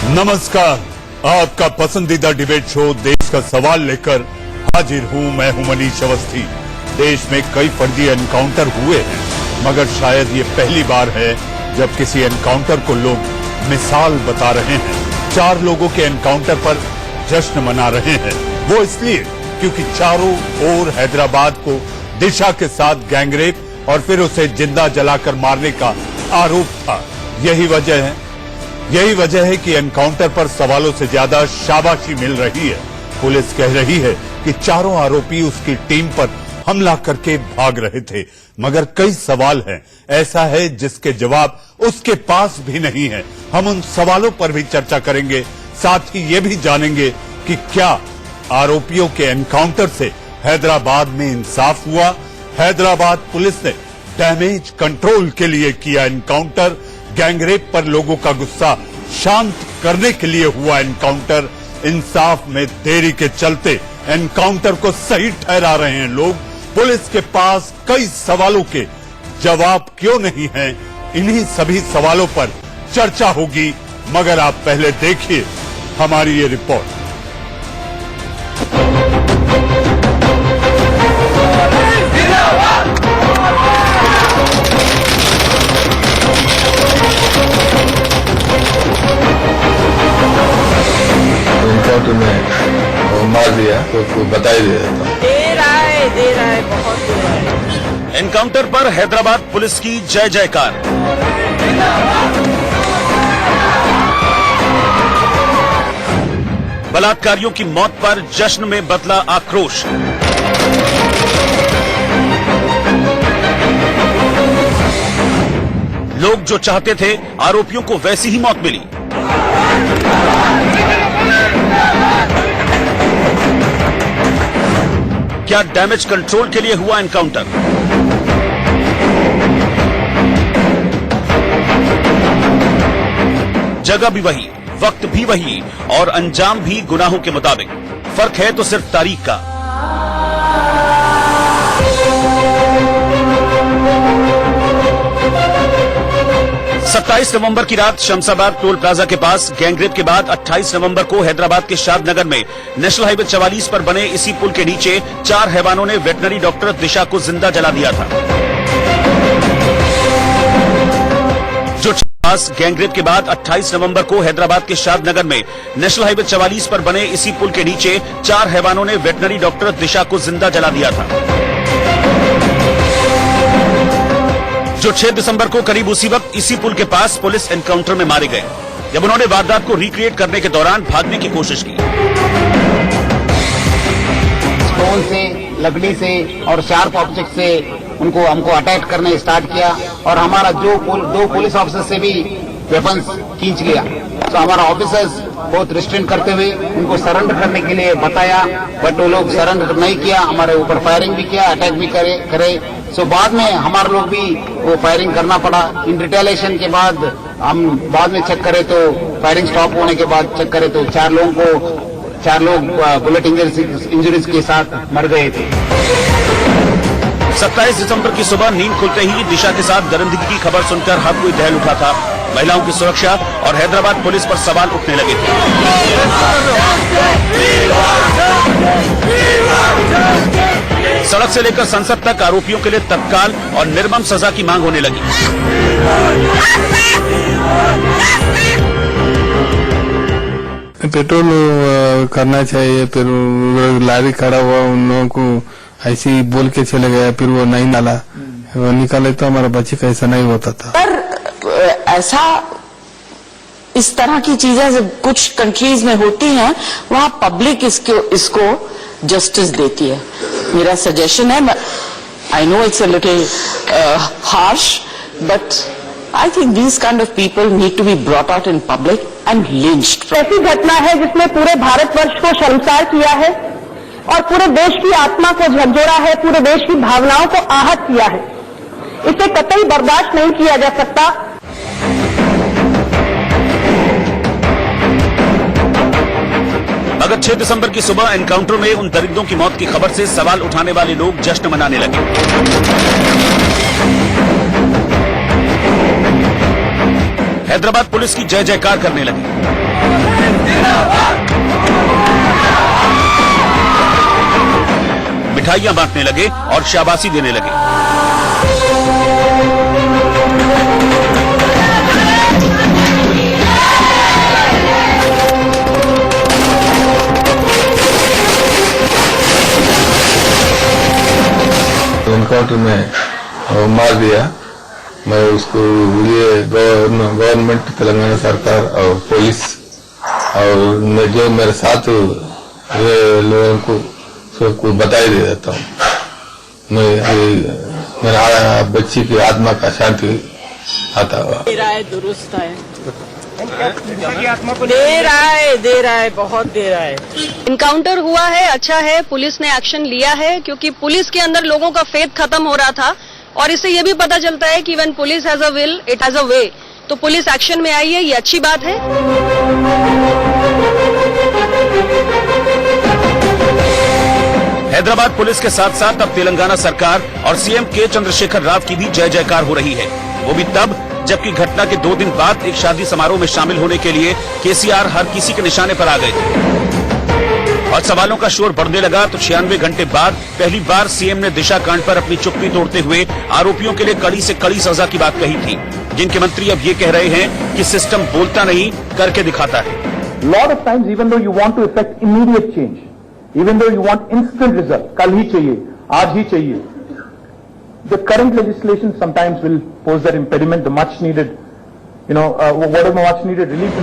नमस्कार, आपका पसंदीदा डिबेट शो देश का सवाल लेकर हाजिर हूं। मैं हूं मनीष अवस्थी। देश में कई फर्जी एनकाउंटर हुए हैं, मगर शायद ये पहली बार है जब किसी एनकाउंटर को लोग मिसाल बता रहे हैं। 4 लोगों के एनकाउंटर पर जश्न मना रहे हैं, वो इसलिए क्योंकि चारों ओर हैदराबाद को दिशा के साथ गैंगरेप और फिर उसे जिंदा जलाकर मारने का आरोप था। यही वजह है कि एनकाउंटर पर सवालों से ज्यादा शाबाशी मिल रही है। पुलिस कह रही है कि चारों आरोपी उसकी टीम पर हमला करके भाग रहे थे, मगर कई सवाल हैं ऐसा है जिसके जवाब उसके पास भी नहीं है। हम उन सवालों पर भी चर्चा करेंगे, साथ ही ये भी जानेंगे कि क्या आरोपियों के एनकाउंटर से हैदराबाद में इंसाफ हुआ। हैदराबाद पुलिस ने डैमेज कंट्रोल के लिए किया एनकाउंटर, गैंगरेप पर लोगों का गुस्सा शांत करने के लिए हुआ एनकाउंटर। इंसाफ में देरी के चलते एनकाउंटर को सही ठहरा रहे हैं लोग। पुलिस के पास कई सवालों के जवाब क्यों नहीं हैं? इन्हीं सभी सवालों पर चर्चा होगी, मगर आप पहले देखिए हमारी ये रिपोर्ट। में मार दिया तो बता ही दिया था। दे रहा है बहुत दे रहा है। एनकाउंटर पर हैदराबाद पुलिस की जय जयकार। बलात्कारियों की मौत पर जश्न में बदला आक्रोश। लोग जो चाहते थे आरोपियों को वैसी ही मौत मिली। क्या डैमेज कंट्रोल के लिए हुआ एनकाउंटर? जगह भी वही, वक्त भी वही और अंजाम भी गुनाहों के मुताबिक। फर्क है तो सिर्फ तारीख का। सत्ताईस नवंबर की रात शमशाबाद टोल प्लाजा के पास गैंगरेप के बाद 28 नवंबर को हैदराबाद के शादनगर में नेशनल हाईवे 44 पर बने इसी पुल के नीचे 4 हैवानों ने वेटनरी डॉक्टर दिशा को जिंदा जला दिया था। जो पास गैंगरेप के बाद 28 नवंबर को हैदराबाद के शादनगर में नेशनल हाईवे 44 पर बने इसी पुल के नीचे 4 हैवानों ने वेटनरी डॉक्टर दिशा को जिंदा जला दिया था। जो 6 दिसंबर को करीब उसी वक्त इसी पुल के पास पुलिस एनकाउंटर में मारे गए, जब उन्होंने वारदात को रिक्रिएट करने के दौरान भागने की कोशिश की। स्टोन से, लकड़ी से और शार्प ऑब्जेक्ट से हमको अटैक करने स्टार्ट किया और हमारा दो पुलिस ऑफिसर से भी वेपन्स खींच लिया। तो हमारा ऑफिसर्स बहुत रिस्ट्रेन करते हुए उनको सरेंडर करने के लिए बताया, बट वो लोग सरेंडर नहीं किया। हमारे ऊपर फायरिंग भी किया, अटैक भी करे। सो बाद में हमारे लोग भी वो फायरिंग करना पड़ा। इन रिटेलिएशन के बाद हम बाद में चेक करें तो फायरिंग स्टॉप होने के बाद चेक करें तो 4 लोग बुलेट इंजरीज के साथ मर गए थे। 27 दिसंबर की सुबह नींद खुलते ही दिशा के साथ दरिंदगी की खबर सुनकर हर कोई दहल उठा था। महिलाओं की सुरक्षा और हैदराबाद पुलिस पर सवाल उठने लगे थे। सड़क से लेकर संसद तक आरोपियों के लिए तत्काल और निर्मम सजा की मांग होने लगी। पेट्रोल करना चाहिए, फिर लारी खड़ा हुआ उन लोगों को ऐसे ही बोल के चले गया, फिर वो नहीं डाला, वो निकाले तो हमारा बच्चे का ऐसा नहीं होता था। पर ऐसा इस तरह की चीजें जब कुछ कंट्रीज में होती हैं, वहां पब्लिक इसको जस्टिस देती है। मेरा सजेशन है, I know it's a little harsh, but I think these kind of people need to be brought out in public and lynched. ऐसी घटना है जिसने पूरे भारतवर्ष को शर्मसार किया है और पूरे देश की आत्मा को झकझोरा है, पूरे देश की भावनाओं को आहत किया है। इसे कतई बर्दाश्त नहीं किया जा सकता। मगर 6 दिसंबर की सुबह एनकाउंटर में उन दरिंदों की मौत की खबर से सवाल उठाने वाले लोग जश्न मनाने लगे। हैदराबाद पुलिस की जय जयकार करने लगी। मिठाइयां बांटने लगे और शाबाशी देने लगे। एनकाउंटर में मार दिया। मैं उसको ये गवर्नमेंट तेलंगाना सरकार और पुलिस और जो मेरे साथ लोगों को सबको बधाई दे देता हूँ। मेरा बच्ची की आत्मा का शांति आता हुआ। दे रहा है, दुरुस्त है, दे रहा है, बहुत दे रहा है। इनकाउंटर हुआ है, अच्छा है, पुलिस ने एक्शन लिया है, क्योंकि पुलिस के अंदर लोगों का फेथ खत्म हो रहा था और इससे ये भी पता चलता है कि when police has a will it has a way. तो पुलिस एक्शन में आई है, ये अच्छी बात है। हैदराबाद पुलिस के साथ साथ अब तेलंगाना सरकार और सीएम के चंद्रशेखर राव की भी जय जयकार हो रही है। वो भी तब जबकि घटना के 2 दिन बाद एक शादी समारोह में शामिल होने के लिए केसीआर हर किसी के निशाने पर आ गए थे और सवालों का शोर बढ़ने लगा। तो 96 घंटे बाद पहली बार सीएम ने दिशा कांड पर अपनी चुप्पी तोड़ते हुए आरोपियों के लिए कड़ी से कड़ी सजा की बात कही थी, जिनके मंत्री अब ये कह रहे हैं कि सिस्टम बोलता नहीं करके दिखाता है। Lot of times, even though you want to effect immediate change, even though you want instant result, कल ही चाहिए, आज ही चाहिए, the current legislation sometimes will pose that impediment, the much needed, whatever much needed relief.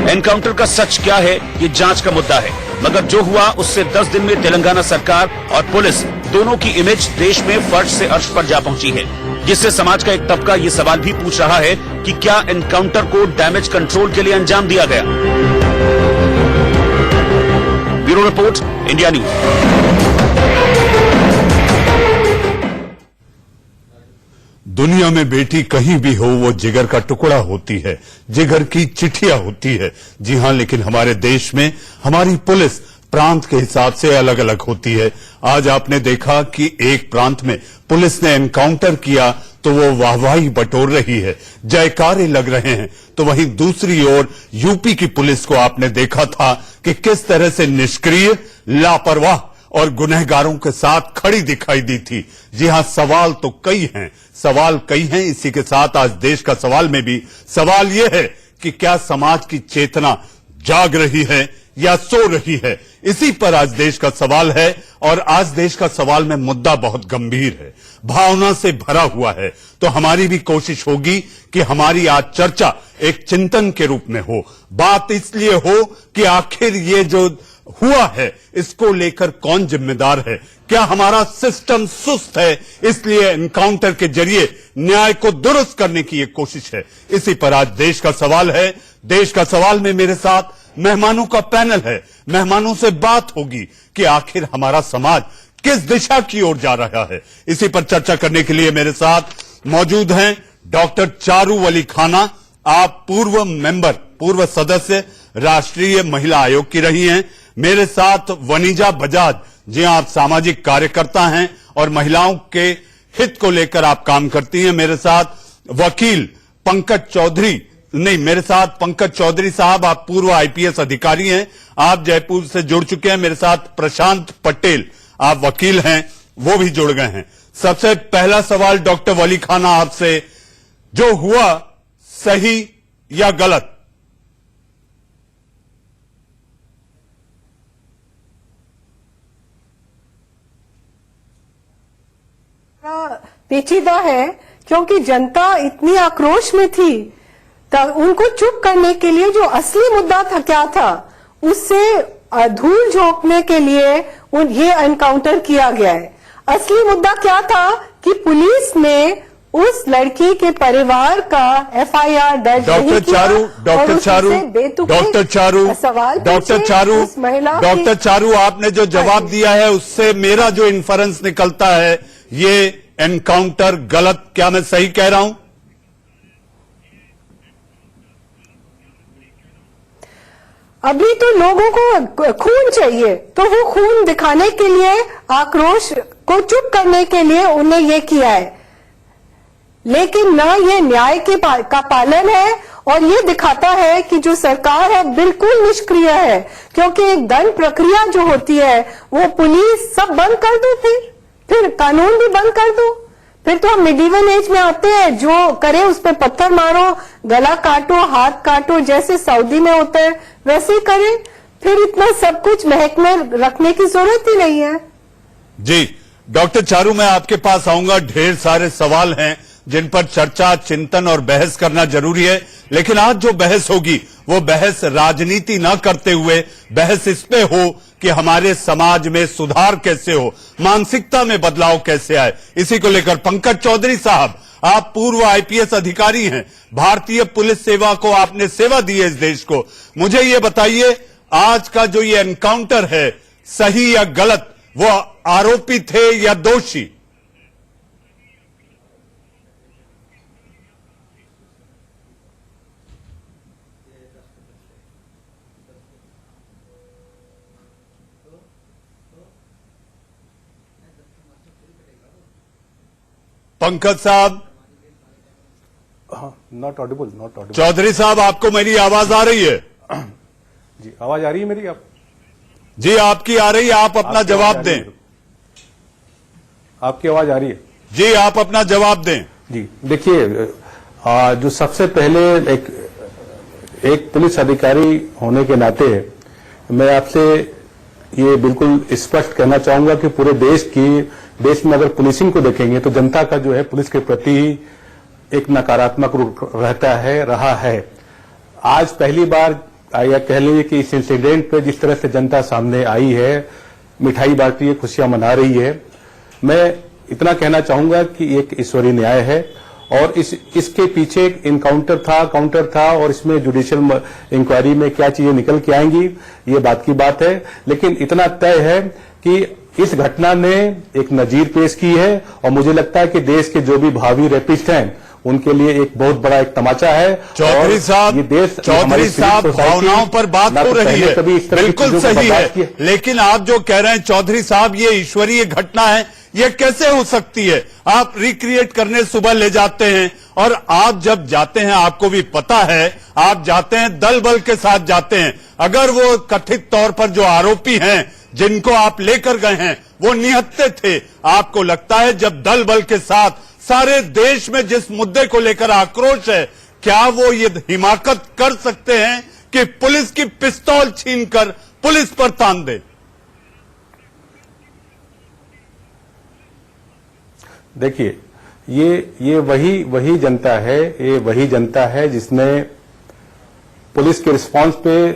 Encounter का सच क्या है, ये जांच का मुद्दा है, मगर जो हुआ उससे 10 दिन में तेलंगाना सरकार और पुलिस दोनों की इमेज देश में फर्श से अर्श पर जा पहुंची है, जिससे समाज का एक तबका ये सवाल भी पूछ रहा है कि क्या एनकाउंटर को डैमेज कंट्रोल के लिए अंजाम दिया गया। Bureau report, India news. दुनिया में बेटी कहीं भी हो वो जिगर का टुकड़ा होती है, जिगर की चिट्ठियां होती है। जी हां, लेकिन हमारे देश में हमारी पुलिस प्रांत के हिसाब से अलग अलग होती है। आज आपने देखा कि एक प्रांत में पुलिस ने एनकाउंटर किया तो वो वाहवाही बटोर रही है, जयकारे लग रहे हैं, तो वहीं दूसरी ओर यूपी की पुलिस को आपने देखा था कि किस तरह से निष्क्रिय, लापरवाह और गुनहगारों के साथ खड़ी दिखाई दी थी। जी हां, सवाल तो कई हैं, इसी के साथ आज देश का सवाल में भी सवाल यह है कि क्या समाज की चेतना जाग रही है या सो रही है। इसी पर आज देश का सवाल है और आज देश का सवाल में मुद्दा बहुत गंभीर है, भावना से भरा हुआ है। तो हमारी भी कोशिश होगी कि हमारी आज चर्चा एक चिंतन के रूप में हो। बात इसलिए हो कि आखिर ये जो हुआ है इसको लेकर कौन जिम्मेदार है। क्या हमारा सिस्टम सुस्त है, इसलिए एनकाउंटर के जरिए न्याय को दुरुस्त करने की एक कोशिश है। इसी पर आज देश का सवाल है। देश का सवाल में मेरे साथ मेहमानों का पैनल है। मेहमानों से बात होगी कि आखिर हमारा समाज किस दिशा की ओर जा रहा है। इसी पर चर्चा करने के लिए मेरे साथ मौजूद हैं डॉक्टर चारू वली खाना। आप पूर्व सदस्य राष्ट्रीय महिला आयोग की रही हैं। मेरे साथ वनीजा बजाज, जी आप सामाजिक कार्यकर्ता हैं और महिलाओं के हित को लेकर आप काम करती हैं। मेरे साथ वकील पंकज चौधरी साहब, आप पूर्व आईपीएस अधिकारी हैं, आप जयपुर से जुड़ चुके हैं। मेरे साथ प्रशांत पटेल, आप वकील हैं, वो भी जुड़ गए हैं। सबसे पहला सवाल डॉक्टर वली खाना आपसे, जो हुआ सही या गलत? पेचीदा है क्योंकि जनता इतनी आक्रोश में थी, उनको चुप करने के लिए जो असली मुद्दा था क्या था, उससे धूल झोंकने के लिए ये एनकाउंटर किया गया है। असली मुद्दा क्या था कि पुलिस ने उस लड़की के परिवार का एफआईआर दर्ज नहीं किया। डॉक्टर चारू, आपने जो जवाब दिया है उससे मेरा जो इन्फरेंस निकलता है ये एनकाउंटर गलत, क्या मैं सही कह रहा हूं? अभी तो लोगों को खून चाहिए, तो वो खून दिखाने के लिए, आक्रोश को चुप करने के लिए उन्हें ये किया है। लेकिन न ये न्याय का पालन है और ये दिखाता है कि जो सरकार है बिल्कुल निष्क्रिय है, क्योंकि एक दंड प्रक्रिया जो होती है वो पुलिस सब बंद कर दो, फिर कानून भी बंद कर दो, फिर तो हम मिडिवल एज में आते हैं, जो करे उस पर पत्थर मारो, गला काटो, हाथ काटो, जैसे सऊदी में होता है वैसे ही करें, फिर इतना सब कुछ महकमे रखने की जरूरत ही नहीं है। जी डॉक्टर चारू, मैं आपके पास आऊंगा। ढेर सारे सवाल हैं जिन पर चर्चा, चिंतन और बहस करना जरूरी है, लेकिन आज जो बहस होगी वो बहस राजनीति न करते हुए बहस इस पे हो कि हमारे समाज में सुधार कैसे हो, मानसिकता में बदलाव कैसे आए। इसी को लेकर पंकज चौधरी साहब, आप पूर्व आईपीएस अधिकारी हैं, भारतीय पुलिस सेवा को आपने सेवा दी है इस देश को, मुझे ये बताइए आज का जो ये एनकाउंटर है सही या गलत, वो आरोपी थे या दोषी? पंकज साहब, नॉट ऑडिबल। चौधरी साहब, आपको मेरी आवाज आ रही है? जी, आवाज आ रही है मेरी? आप जी आपकी आ रही है, आप अपना जवाब दें। आपकी आवाज आ रही है? जी आप अपना जवाब दें। जी देखिए, जो सबसे पहले एक पुलिस अधिकारी होने के नाते मैं आपसे ये बिल्कुल स्पष्ट कहना चाहूंगा कि पूरे देश में अगर पुलिसिंग को देखेंगे तो जनता का जो है पुलिस के प्रति एक नकारात्मक रुख रहा है। आज पहली बार या कह लीजिए कि इस इंसिडेंट पे जिस तरह से जनता सामने आई है, मिठाई बांटी है, खुशियां मना रही है, मैं इतना कहना चाहूंगा कि एक ईश्वरीय न्याय है और इसके पीछे एक काउंटर था और इसमें जुडिशियल इंक्वायरी में क्या चीजें निकल के आएंगी ये बात की बात है। लेकिन इतना तय है कि इस घटना ने एक नजीर पेश की है और मुझे लगता है कि देश के जो भी भावी रेपिस्ट हैं उनके लिए एक बहुत बड़ा एक तमाचा है। चौधरी साहब, भावनाओं पर बात हो रही है, बिल्कुल सही है, लेकिन आप जो कह रहे हैं चौधरी साहब ये ईश्वरीय घटना है, ये कैसे हो सकती है? आप रिक्रिएट करने सुबह ले जाते हैं और आप जब जाते हैं आपको भी पता है, आप जाते हैं दल बल के साथ जाते हैं। अगर वो कथित तौर पर जो आरोपी हैं जिनको आप लेकर गए हैं वो निहत्थे थे, आपको लगता है जब दल बल के साथ सारे देश में जिस मुद्दे को लेकर आक्रोश है, क्या वो ये हिमाकत कर सकते हैं कि पुलिस की पिस्तौल छीनकर पुलिस पर तान दे? देखिए, ये वही जनता है जिसने पुलिस के रिस्पांस पे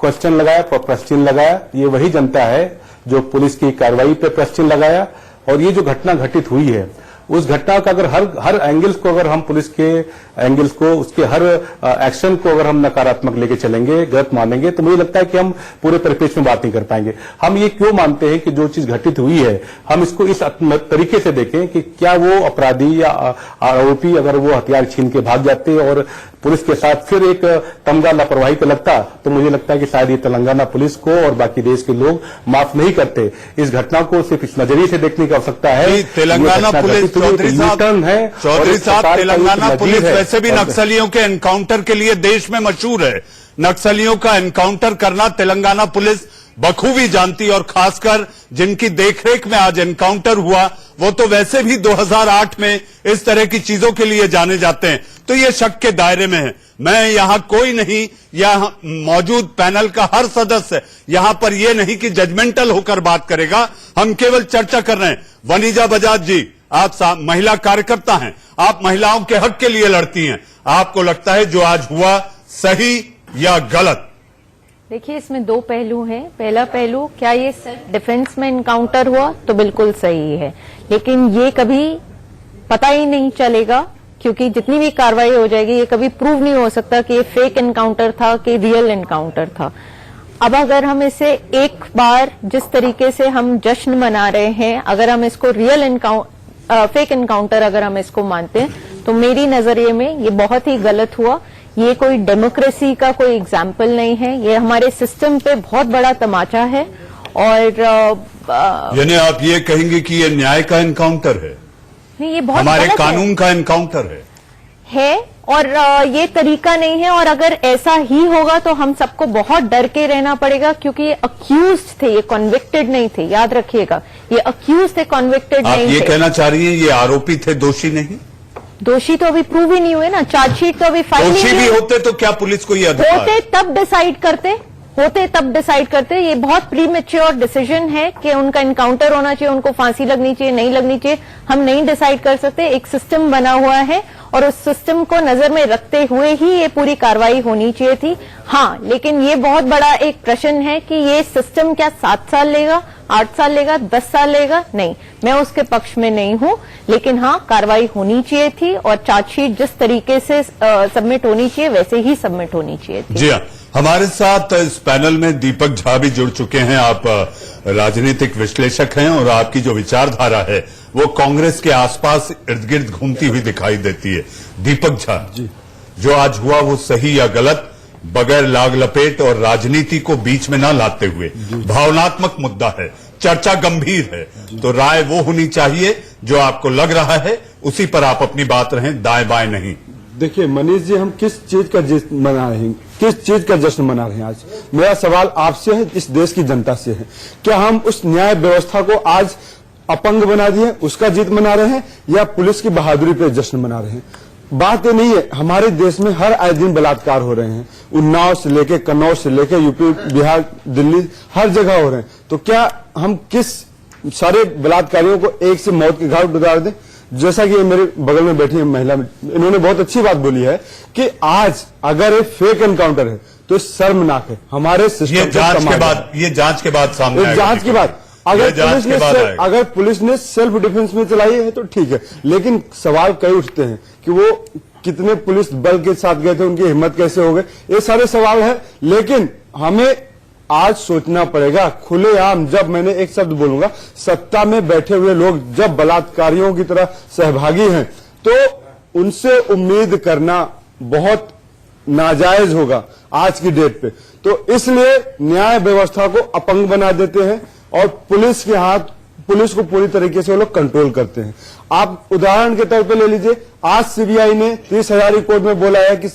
क्वेश्चन लगाया, प्रश्न लगाया। ये वही जनता है जो पुलिस की कार्रवाई पे प्रश्न लगाया। और ये जो घटना घटित हुई है उस घटना का अगर हर एंगल्स को, अगर हम पुलिस के एंगल्स को, उसके हर एक्शन को अगर हम नकारात्मक लेके चलेंगे, गलत मानेंगे, तो मुझे लगता है कि हम पूरे परिप्रेक्ष्य में बात नहीं कर पाएंगे। हम ये क्यों मानते हैं कि जो चीज घटित हुई है हम इसको इस तरीके से देखें कि क्या वो अपराधी या आरोपी अगर वो हथियार छीन के भाग जाते और पुलिस के साथ फिर एक तमगा लापरवाही का लगता, तो मुझे लगता है कि शायद ये तेलंगाना पुलिस को और बाकी देश के लोग माफ नहीं करते। इस घटना को सिर्फ इस नजरिए से देखने की आवश्यकता है। तेलंगाना पुलिस, चौधरी साहब, तेलंगाना पुलिस वैसे भी नक्सलियों के एनकाउंटर के लिए देश में मशहूर है। नक्सलियों का एनकाउंटर करना तेलंगाना पुलिस बखूबी जानती, और खासकर जिनकी देखरेख में आज एनकाउंटर हुआ वो तो वैसे भी 2008 में इस तरह की चीजों के लिए जाने जाते हैं। तो ये शक के दायरे में है। मैं यहां कोई नहीं, यहां मौजूद पैनल का हर सदस्य यहां पर ये नहीं कि जजमेंटल होकर बात करेगा, हम केवल चर्चा कर रहे हैं। वनीजा बजाज जी, आप महिला कार्यकर्ता हैं, आप महिलाओं के हक के लिए लड़ती हैं, आपको लगता है जो आज हुआ सही या गलत? देखिए, इसमें दो पहलू हैं। पहला पहलू, क्या ये सेल्फ डिफेंस में इनकाउंटर हुआ तो बिल्कुल सही है, लेकिन ये कभी पता ही नहीं चलेगा क्योंकि जितनी भी कार्रवाई हो जाएगी ये कभी प्रूव नहीं हो सकता कि ये फेक इनकाउंटर था कि रियल इनकाउंटर था। अब अगर हम इसे एक बार जिस तरीके से हम जश्न मना रहे हैं, अगर हम इसको फेक इनकाउंटर अगर हम इसको मानते हैं तो मेरी नजरिए में ये बहुत ही गलत हुआ। ये कोई डेमोक्रेसी का कोई एग्जाम्पल नहीं है, ये हमारे सिस्टम पे बहुत बड़ा तमाचा है। और यानी आप ये कहेंगे कि ये न्याय का एनकाउंटर है? नहीं, ये बहुत हमारे गलत कानून का एनकाउंटर है और ये तरीका नहीं है। और अगर ऐसा ही होगा तो हम सबको बहुत डर के रहना पड़ेगा, क्योंकि ये अक्यूज्ड थे, ये कन्विक्टेड नहीं थे। याद रखिएगा, ये अक्यूज थे, कन्विक्टेड आप नहीं ये थे। कहना चाह रही हैं ये आरोपी थे, दोषी नहीं? दोषी तो अभी प्रूव ही नहीं हुए ना, चार्जशीट तो अभी फाइल दोषी नहीं भी हुई। होते तो क्या पुलिस को ये अधिकार? होते तब डिसाइड करते। ये बहुत प्रीमेच्योर डिसीजन है कि उनका इनकाउंटर होना चाहिए, उनको फांसी लगनी चाहिए, नहीं लगनी चाहिए, हम नहीं डिसाइड कर सकते। एक सिस्टम बना हुआ है और उस सिस्टम को नजर में रखते हुए ही ये पूरी कार्रवाई होनी चाहिए थी। हाँ, लेकिन ये बहुत बड़ा एक प्रश्न है कि ये सिस्टम क्या 7 साल लेगा, 8 साल लेगा, 10 साल लेगा? नहीं, मैं उसके पक्ष में नहीं हूं, लेकिन हाँ, कार्रवाई होनी चाहिए थी और चार्जशीट जिस तरीके से सबमिट होनी चाहिए वैसे ही सबमिट होनी चाहिए थी। जी हाँ, हमारे साथ इस पैनल में दीपक झा भी जुड़ चुके हैं। आप राजनीतिक विश्लेषक हैं और आपकी जो विचारधारा है वो कांग्रेस के आसपास इर्द गिर्द घूमती हुई दिखाई देती है। दीपक झा, जो आज हुआ वो सही या गलत, बगैर लाग लपेट और राजनीति को बीच में ना लाते हुए, भावनात्मक मुद्दा है, चर्चा गंभीर है, तो राय वो होनी चाहिए जो आपको लग रहा है, उसी पर आप अपनी बात रहें, दाएं बाएं नहीं। देखिए मनीष जी, हम किस चीज का जश्न मना रहे हैं, किस चीज का जश्न मना रहे हैं आज? मेरा सवाल आपसे है, इस देश की जनता से है। क्या हम उस न्याय व्यवस्था को आज अपंग बना दिए, उसका जीत मना रहे हैं, या पुलिस की बहादुरी पे जश्न मना रहे हैं? बात ये नहीं है, हमारे देश में हर आए दिन बलात्कार हो रहे हैं, उन्नाव से लेके कन्नौज से लेके यूपी, बिहार, दिल्ली, हर जगह हो रहे हैं। तो क्या हम किस सारे बलात्कारियों को एक से मौत के घाट उतार दें? जैसा कि मेरे बगल में बैठी है महिला, इन्होंने बहुत अच्छी बात बोली है कि आज अगर ये फेक एनकाउंटर है तो शर्मनाक है हमारे सिस्टम। ये जांच के बाद सामने आएगा। जांच के बाद अगर पुलिस ने सेल्फ डिफेंस में चलाई है तो ठीक है, लेकिन सवाल कई उठते हैं कि वो कितने पुलिस बल के साथ गए थे, उनकी हिम्मत कैसे हो गई, ये सारे सवाल है। लेकिन हमें आज सोचना पड़ेगा खुलेआम, जब मैंने एक शब्द बोलूंगा, सत्ता में बैठे हुए लोग जब बलात्कारियों की तरह सहभागी हैं तो उनसे उम्मीद करना बहुत नाजायज होगा आज की डेट पे। तो इसलिए न्याय व्यवस्था को अपंग बना देते हैं और पुलिस को पूरी तरीके से वो लोग कंट्रोल करते हैं। आप उदाहरण के तौर पे ले लीजिए, आज सीबीआई ने 30 हजारी कोर्ट में बोला है कि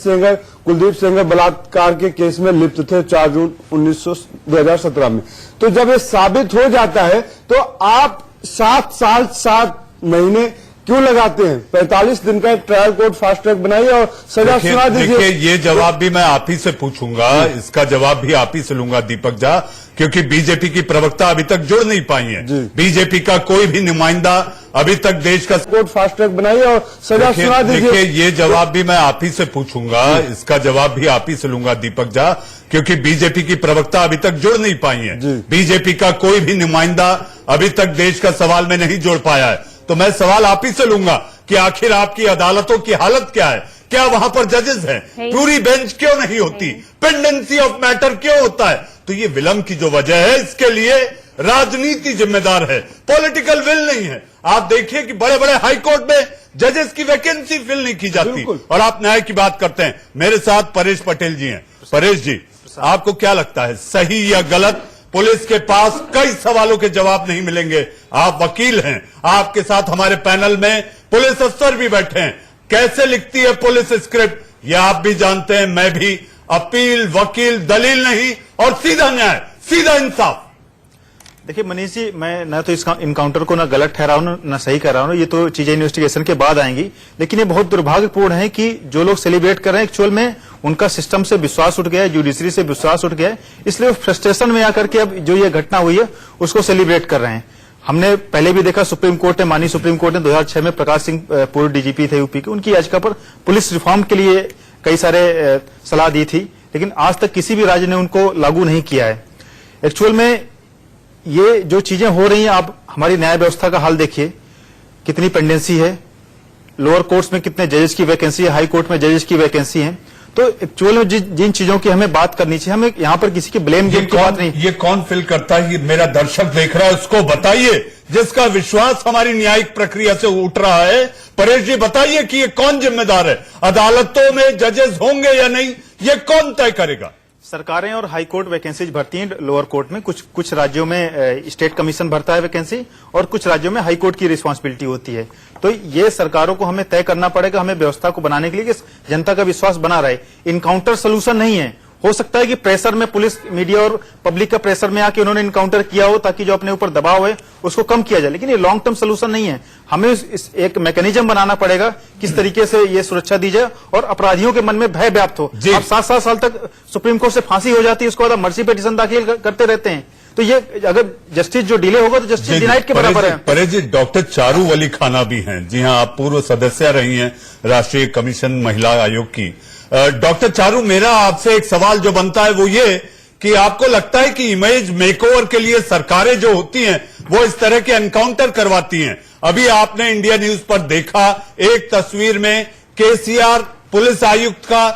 कुलदीप सेंगर बलात्कार के केस में लिप्त थे 4 जून 2017 में। तो जब ये साबित हो जाता है तो आप 7 साल 7 महीने क्यों लगाते हैं? 45 दिन का एक ट्रायल कोर्ट फास्ट ट्रैक बनाइए और सजा सुना दीजिए। देखिए, ये जवाब भी मैं आप ही से पूछूंगा, इसका जवाब भी आप ही से लूंगा दीपक झा, क्योंकि बीजेपी की प्रवक्ता अभी तक जुड़ नहीं पाई है। बीजेपी का कोई भी नुमाइंदा अभी तक देश का कोर्ट फास्ट ट्रैक बनाइए और सजा सुना दीजिए। देखिए, ये जवाब भी मैं आप ही से पूछूंगा, इसका जवाब भी आप ही से लूंगा दीपक झा, क्योंकि बीजेपी की प्रवक्ता अभी तक जुड़ नहीं पाई है। बीजेपी का कोई भी नुमाइंदा अभी तक देश का सवाल में नहीं जोड़ पाया है। तो मैं सवाल आप ही से लूंगा कि आखिर आपकी अदालतों की हालत क्या है? क्या वहां पर जजेस हैं? पूरी बेंच क्यों नहीं होती? पेंडेंसी ऑफ मैटर क्यों होता है? तो ये विलंब की जो वजह है, इसके लिए राजनीति जिम्मेदार है, पॉलिटिकल विल नहीं है। आप देखिए कि बड़े बड़े हाई कोर्ट में जजेस की वैकेंसी फिल नहीं की जाती और आप न्याय की बात करते हैं। मेरे साथ परेश पटेल जी हैं। परेश जी, आपको क्या लगता है, सही या गलत? पुलिस के पास कई सवालों के जवाब नहीं मिलेंगे। आप वकील हैं, आपके साथ हमारे पैनल में पुलिस अफसर भी बैठे हैं। कैसे लिखती है पुलिस स्क्रिप्ट, ये आप भी जानते हैं, मैं भी। अपील, वकील, दलील नहीं और सीधा न्याय, सीधा इंसाफ। देखिए मनीष जी, मैं न तो इस इनकाउंटर को न गलत ठहरा हूं न सही कर रहा हूं, ये तो चीजें इन्वेस्टिगेशन के बाद आएंगी। लेकिन ये बहुत दुर्भाग्यपूर्ण है कि जो लोग सेलिब्रेट कर रहे हैं, एक्चुअल में उनका सिस्टम से विश्वास उठ गया है, जुडिशरी से विश्वास उठ गया है, इसलिए फ्रस्ट्रेशन में आकर के अब जो ये घटना हुई है उसको सेलिब्रेट कर रहे हैं। हमने पहले भी देखा, सुप्रीम कोर्ट ने, माननीय सुप्रीम कोर्ट ने 2006 में प्रकाश सिंह पूर्व डीजीपी थे यूपी के, उनकी याचिका पर पुलिस रिफॉर्म के लिए कई सारे सलाह दी थी, लेकिन आज तक किसी भी राज्य ने उनको लागू नहीं किया है। एक्चुअल में ये जो चीजें हो रही हैं, आप हमारी न्याय व्यवस्था का हाल देखिए, कितनी पेंडेंसी है, लोअर कोर्ट्स में कितने जजेस की वैकेंसी है, हाई कोर्ट में जजेस की वैकेंसी है। तो एक्चुअल में जिन चीजों की हमें बात करनी चाहिए, हमें यहाँ पर किसी की ब्लेम गेम की बात नहीं। ये कौन फिल करता है? ये मेरा दर्शक देख रहा है, उसको बताइए, जिसका विश्वास हमारी न्यायिक प्रक्रिया से उठ रहा है। परेश जी बताइए कि ये कौन जिम्मेदार है? अदालतों में जजेस होंगे या नहीं, ये कौन तय करेगा? सरकारें और हाई कोर्ट वैकेंसीज भरती हैं लोअर कोर्ट में। कुछ राज्यों में स्टेट कमीशन भरता है वैकेंसी, और कुछ राज्यों में हाई कोर्ट की रिस्पांसिबिलिटी होती है। तो ये सरकारों को हमें तय करना पड़ेगा, हमें व्यवस्था को बनाने के लिए कि जनता का विश्वास बना रहे। इनकाउंटर सोल्यूशन नहीं है। हो सकता है कि प्रेशर में पुलिस, मीडिया और पब्लिक का प्रेशर में आके उन्होंने इनकाउंटर किया हो ताकि जो अपने ऊपर दबाव है उसको कम किया जाए, लेकिन ये लॉन्ग टर्म सोल्यूशन नहीं है। हमें एक मैकेनिज्म बनाना पड़ेगा किस तरीके से ये सुरक्षा दी जाए और अपराधियों के मन में भय व्याप्त हो। अब 7-7 साल तक सुप्रीम कोर्ट से फांसी हो जाती है, उसके बाद मर्सी पिटीशन दाखिल करते रहते हैं। तो ये अगर जस्टिस जो डिले होगा तो जस्टिस डिनाइड के बराबर है। परे जी, डॉक्टर चारू वली खाना भी हैं। जी हाँ, आप पूर्व सदस्य रही हैं राष्ट्रीय कमीशन महिला आयोग की। डॉक्टर चारू, मेरा आपसे एक सवाल जो बनता है वो ये कि आपको लगता है कि इमेज मेकओवर के लिए सरकारें जो होती हैं वो इस तरह के एनकाउंटर करवाती हैं? अभी आपने इंडिया न्यूज पर देखा एक तस्वीर में केसीआर पुलिस आयुक्त का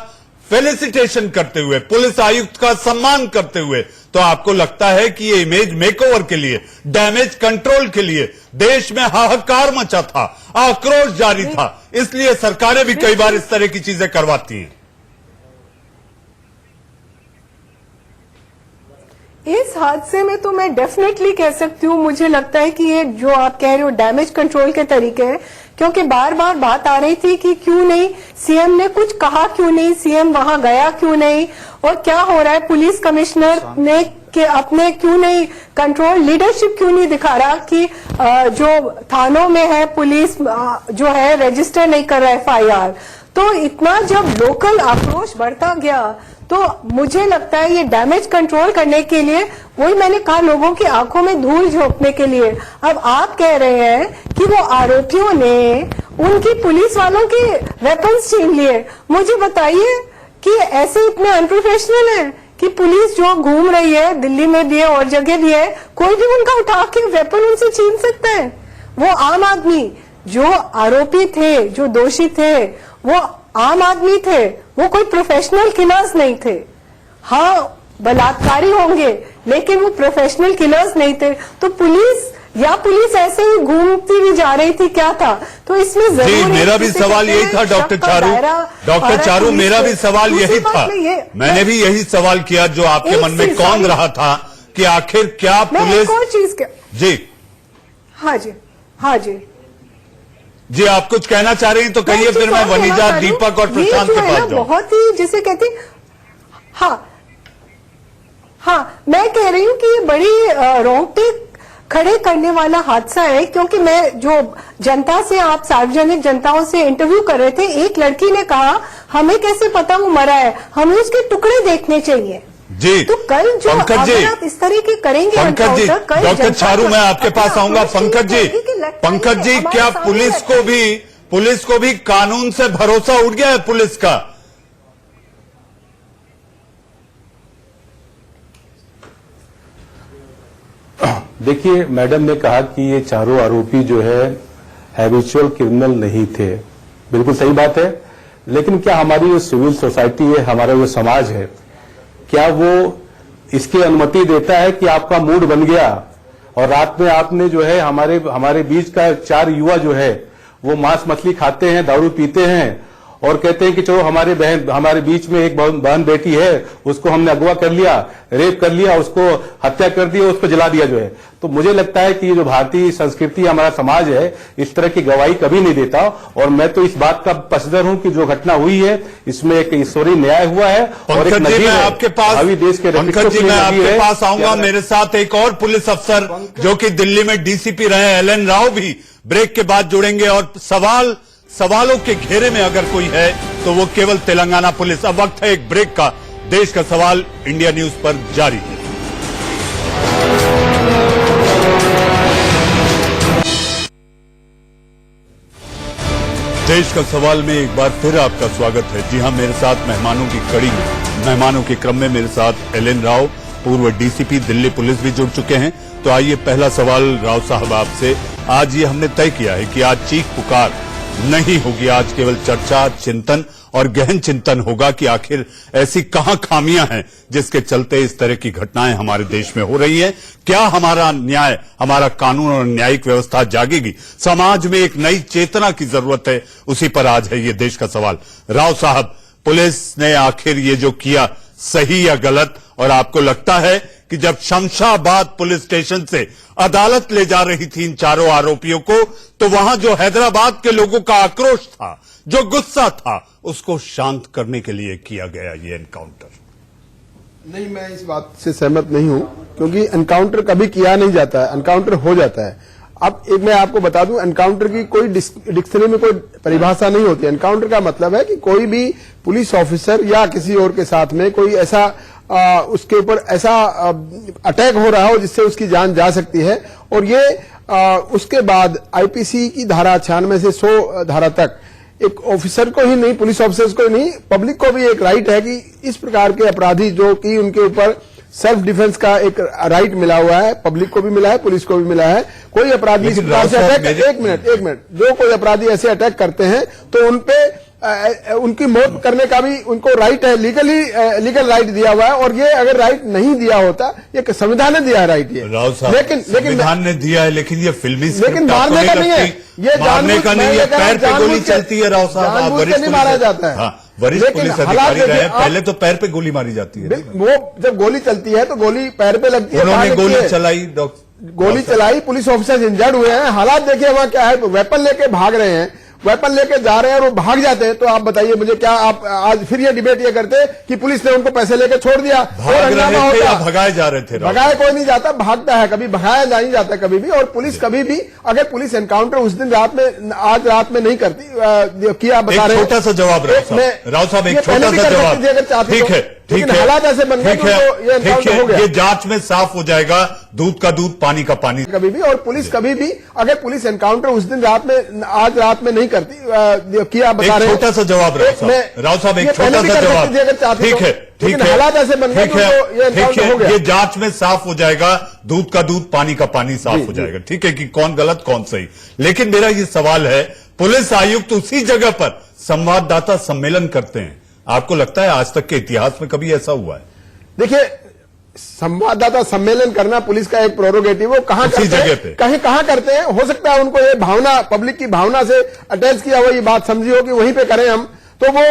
फेलिसिटेशन करते हुए, पुलिस आयुक्त का सम्मान करते हुए। तो आपको लगता है कि ये इमेज मेकओवर के लिए, डैमेज कंट्रोल के लिए देश में हाहाकार मचा था, आक्रोश जारी था, इसलिए सरकारें भी कई बार इस तरह की चीजें करवाती हैं? इस हादसे में तो मैं डेफिनेटली कह सकती हूँ, मुझे लगता है कि ये जो आप कह रहे हो डैमेज कंट्रोल के तरीके हैं, क्योंकि बार बार बात आ रही थी कि क्यों नहीं सीएम ने कुछ कहा, क्यों नहीं सीएम वहां गया, क्यों नहीं, और क्या हो रहा है पुलिस कमिश्नर ने कि अपने क्यों नहीं कंट्रोल लीडरशिप क्यों नहीं दिखा रहा कि जो थानों में है पुलिस जो है रजिस्टर नहीं कर रहा एफआईआर। तो इतना जब लोकल आक्रोश बढ़ता गया तो मुझे लगता है ये डैमेज कंट्रोल करने के लिए, वही मैंने कहा, लोगों की आंखों में धूल झोंकने के लिए। अब आप कह रहे हैं कि वो आरोपियों ने उनकी पुलिस वालों के वेपन्स छीन लिए। मुझे बताइए कि ऐसे इतने अनप्रोफेशनल हैं कि पुलिस जो घूम रही है दिल्ली में भी है और जगह भी है, कोई भी उनका उठा के वेपन उनसे छीन सकता है। वो आम आदमी जो आरोपी थे, जो दोषी थे, वो आम आदमी थे, वो कोई प्रोफेशनल किलर्स नहीं थे। हाँ, बलात्कारी होंगे लेकिन वो प्रोफेशनल किलर्स नहीं थे। तो पुलिस ऐसे ही घूमती भी जा रही थी, क्या था? तो इसमें जरूर मेरा भी सवाल यही था डॉक्टर चारू, मेरा भी सवाल यही था। मैंने भी यही सवाल किया जो आपके मन में कौन रहा था कि आखिर क्या पुलिस चीज जी हाँ जी आप कुछ कहना चाह रही हैं तो कहिए, फिर मैं वनीजा, दीपक और प्रशांत के पास जाऊं। बहुत ही जिसे कहते हाँ मैं कह रही हूँ कि ये बड़ी रोंगटे खड़े करने वाला हादसा है, क्योंकि मैं जो जनता से, आप सार्वजनिक जनताओं से इंटरव्यू कर रहे थे, एक लड़की ने कहा हमें कैसे पता वो मरा है, हमें उसके टुकड़े देखने चाहिए। जी तो कल जो अगर आप इस तरह की करेंगे पंकज जी, डॉक्टर चारू मैं आपके पास आऊंगा। पंकज जी क्या पुलिस को भी कानून से भरोसा उठ गया है पुलिस का? देखिए, मैडम ने कहा कि ये चारों आरोपी जो है हैबिचुअल क्रिमिनल नहीं थे। बिल्कुल सही बात है, लेकिन क्या हमारी जो सिविल सोसाइटी है, हमारा जो समाज है, क्या वो इसकी अनुमति देता है कि आपका मूड बन गया और रात में आपने जो है हमारे बीच का 4 युवा जो है वो मांस मछली खाते हैं, दारू पीते हैं और कहते हैं कि चलो हमारे बीच में एक बहन बेटी है, उसको हमने अगवा कर लिया, रेप कर लिया, उसको हत्या कर दी, उसको जला दिया जो है। तो मुझे लगता है कि ये जो भारतीय संस्कृति, हमारा समाज है, इस तरह की गवाही कभी नहीं देता। और मैं तो इस बात का पक्षधर हूं कि जो घटना हुई है इसमें एक ईश्वरीय न्याय हुआ है और एक नदी है, आपके पास भावी देश के पंकज जी, मैं आपके पास आऊंगा। मेरे साथ एक और पुलिस अफसर जो कि दिल्ली में डीसीपी रहे, एल.एन. राव भी ब्रेक के बाद जुड़ेंगे और सवालों के घेरे में अगर कोई है तो वो केवल तेलंगाना पुलिस। अब वक्त है एक ब्रेक का। देश का सवाल इंडिया न्यूज पर जारी है। देश का सवाल में एक बार फिर आपका स्वागत है। जी हां, मेरे साथ मेहमानों के क्रम में मेरे साथ एल.एन. राव, पूर्व डीसीपी दिल्ली पुलिस भी जुड़ चुके हैं। तो आइए पहला सवाल राव साहब आपसे। आज ये हमने तय किया है कि आज चीख पुकार नहीं होगी, आज केवल चर्चा, चिंतन और गहन चिंतन होगा कि आखिर ऐसी कहां खामियां हैं जिसके चलते इस तरह की घटनाएं हमारे देश में हो रही हैं। क्या हमारा न्याय, हमारा कानून और न्यायिक व्यवस्था जागेगी? समाज में एक नई चेतना की जरूरत है, उसी पर आज है ये देश का सवाल। राव साहब, पुलिस ने आखिर ये जो किया सही या गलत? और आपको लगता है कि जब शमशाबाद पुलिस स्टेशन से अदालत ले जा रही थी इन चारों आरोपियों को, तो वहां जो हैदराबाद के लोगों का आक्रोश था, जो गुस्सा था, उसको शांत करने के लिए किया गया ये एनकाउंटर? नहीं, मैं इस बात से सहमत नहीं हूं, क्योंकि एनकाउंटर कभी किया नहीं जाता है, एनकाउंटर हो जाता है। अब एक मैं आपको बता दूं, एनकाउंटर की कोई डिक्शनरी में कोई परिभाषा नहीं होती। एनकाउंटर का मतलब है कि कोई भी पुलिस ऑफिसर या किसी और के साथ में कोई ऐसा उसके ऊपर ऐसा अटैक हो रहा हो जिससे उसकी जान जा सकती है। और ये उसके बाद आईपीसी की धारा 96 से 100 धारा तक एक ऑफिसर को ही नहीं, पुलिस ऑफिसर्स को ही नहीं, पब्लिक को भी एक राइट है कि इस प्रकार के अपराधी जो कि उनके ऊपर सेल्फ डिफेंस का एक राइट मिला हुआ है, पब्लिक को भी मिला है, पुलिस को भी मिला है। कोई अपराधी इस प्रकार से अटैक, एक मिनट, जो कोई अपराधी ऐसे अटैक करते हैं तो उनपे उनकी मौत करने का भी उनको राइट है, लीगल राइट दिया हुआ है। और ये अगर राइट नहीं दिया होता, ये संविधान ने दिया है राइट ये, लेकिन संविधान ने दिया है, लेकिन ये फिल्मी लेकिन मारने का नहीं है, ये मारने का नहीं है, पैर पे गोली चलती है। राव साहब, आप वरिष्ठ नहीं मारा जाता है, वरिष्ठ पुलिस अधिकारी रहे, पहले तो पैर पे गोली मारी जाती है। वो जब गोली चलती है तो गोली पैर पे लगती है। उन्होंने गोली चलाई, गोली चलाई, पुलिस ऑफिसर इंजर्ड हुए हैं। हालात देखिए वहां क्या है, वेपन लेके भाग रहे हैं, वेपन लेके जा रहे हैं और वो भाग जाते हैं। तो आप बताइए मुझे, क्या आप आज फिर ये डिबेट ये करते कि पुलिस ने उनको पैसे लेके छोड़ दिया और हंगामा होता? भगाए जा रहे थे? भगाए कोई नहीं जाता, भागता है, कभी भगाया नहीं जाता कभी भी। और पुलिस कभी भी, अगर पुलिस एनकाउंटर उस दिन रात में, आज रात में नहीं करती, किया बता रहे। छोटा सा जवाब राव साहब, एक छोटा सा जवाब। ठीक है, लेकिन हालात ऐसे बन गए तो ये एनकाउंटर हो गया। ये जांच में साफ हो जाएगा, दूध का दूध, पानी का पानी कभी भी। और पुलिस कभी भी, अगर पुलिस एनकाउंटर उस दिन रात में, आज रात में नहीं करती, किया बता रहे। छोटा सा जवाब राव साहब, एक छोटा सा जवाब। ठीक है, लेकिन हालात ऐसे बन गए तो ये एनकाउंटर हो गया। ये जांच में साफ हो जाएगा, दूध का दूध, पानी का पानी साफ हो जाएगा। ठीक है कि कौन गलत कौन सही। लेकिन मेरा ये सवाल है, पुलिस आयुक्त उसी जगह पर संवाददाता सम्मेलन करते हैं, आपको लगता है आज तक के इतिहास में कभी ऐसा हुआ है? देखिए, संवाददाता सम्मेलन करना पुलिस का एक प्रोरोगेटिव, वो कहां करते हैं, कहां करते हैं। हो सकता है उनको ये भावना, पब्लिक की भावना से अटैच किया हुआ ये बात समझी हो कि वहीं पे करें हम, तो वो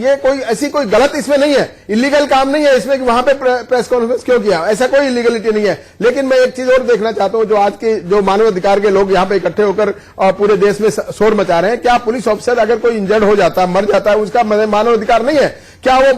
ये कोई ऐसी कोई गलत इसमें नहीं है, इलीगल काम नहीं है इसमें कि वहां पे प्रेस कॉन्फ्रेंस क्यों किया, ऐसा कोई इलीगलिटी नहीं है। लेकिन मैं एक चीज और देखना चाहता हूं, जो आज के जो मानवाधिकार के लोग यहाँ पे इकट्ठे होकर पूरे देश में शोर मचा रहे हैं, क्या पुलिस ऑफिसर अगर कोई इंजर्ड हो जाता है, मर जाता है, उसका मानवाधिकार नहीं है? क्या वो